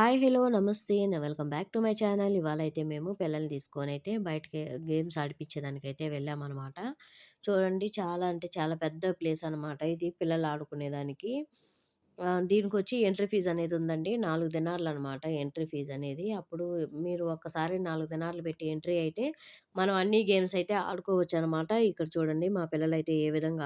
Hi! Hello! నమస్తే. Welcome back to my channel. ఇవాళైతే మేము పిల్లల్ని తీసుకొనైతే బయటికి గేమ్స్ ఆడిపిచ్చేదానికైతే వెళ్ళామనమాట. చూడండి చాలా అంటే చాలా పెద్ద ప్లేస్ అనమాట ఇది పిల్లలు ఆడుకునేదానికి. దీనికొచ్చి ఎంట్రీ ఫీజ్ అనేది ఉందండి. 4 దినార్లనమాట ఎంట్రీ ఫీజ్ అనేది. అప్పుడు మీరు ఒక్కసారి 4 దినార్లు పెట్టి ఎంట్రీ అయితే మనం అన్ని గేమ్స్ అయితే ఆడుకోవచ్చనమాట. ఇక్కడ చూడండి మా పిల్లలైతే ఏ విధంగా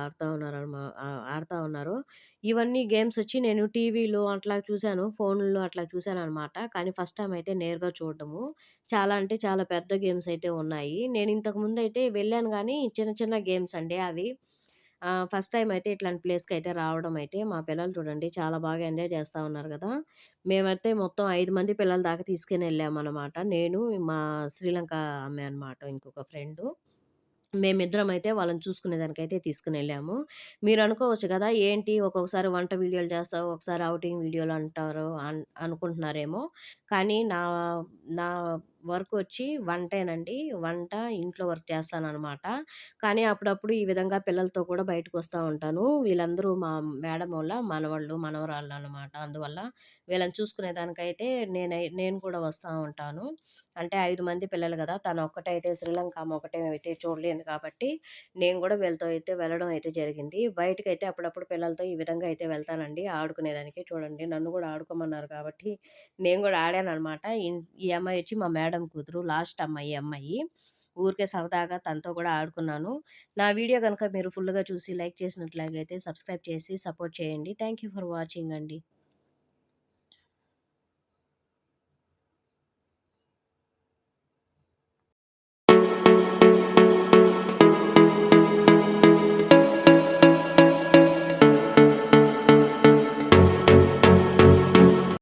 ఆడుతా ఉన్నారో. ఇవన్నీ గేమ్స్ వచ్చి నేను టీవీలో అట్లా చూసాను. ఫోనుల్లో అట్లా చూసాననమాట. కానీ ఫస్ట్ టైమ్ అయితే నేరుగా చూడడము. చాలా అంటే చాలా పెద్ద గేమ్స్ అయితే ఉన్నాయి. నేను ఇంతకు ముందయితే వెళ్ళాను గానీ, చిన్న చిన్న గేమ్స్ అండి అవి. ఫస్ట్ టైమ్ అయితే ఇట్లాంటి ప్లేస్‌కయితే రావడం అయితే మా పిల్లలు చూడండి చాలా బాగా ఎంజాయ్ చేస్తా ఉన్నారు గదా! మేమైతే మొత్తం 5 మంది పిల్లల దాకా తీసుకొనెళ్ళామనమాట. నేను, మా శ్రీలంక ఆమె అనమాట ఇంకొక ఫ్రెండు. మేమిద్దరమైతే వాళ్ళని చూసుకునేదానికైతే తీసుకొనెళ్ళాము. మీరనుకోవచ్చు గదా! ఏంటి ఒక్కొక్కసారి వంట వీడియోలు చేస్తావు, ఒకసారి ఔటింగ్ వీడియోలు అంటారు అనుకుంటున్నారేమో. కానీ నా వర్కొచ్చి వంటేనండి. వంట, ఇంట్లో వర్క్ చేస్తాననమాట. కానీ అప్పుడప్పుడు ఈ విధంగా పిల్లలతో కూడా బయటకొస్తా ఉంటాను. వీళ్ళందరూ మా మేడమోళ్ళ మనవళ్ళు, మనవరాళ్ళనమాట. అందువల్ల వీళ్ళని చూసుకునేదానికైతే నేను కూడా వస్తా ఉంటాను. అంటే 5 మంది పిల్లలు గదా! తనొక్కటే అయితే శ్రీలంక ఆమె ఒకటే అయితే చూడలేను కాబట్టి, నేను గూడా వీళ్ళతో అయితే వెళ్ళడం అయితే జరిగింది. బయటికైతే అప్పుడప్పుడు పిల్లలతో ఈ విధంగా అయితే వెళ్తానండి ఆడుకునేదానికి. చూడండి నన్ను గూడా ఆడుకోమన్నారు కాబట్టి, నేను గూడా ఆడాననమాట. ఈ అమ్మాయి వచ్చి మా మేడమ్ కూతురు. లాస్ట్ అమ్మాయి ఈ అమ్మాయి. ఊరికే సరదాగా తనతో కూడా ఆడుకున్నాను. నా వీడియో గనుక మీరు ఫుల్‌గా చూసి లైక్ చేసినట్లయితే సబ్స్క్రైబ్ చేసి సపోర్ట్ చేయండి. థాంక్ యూ ఫర్ వాచింగ్ అండి.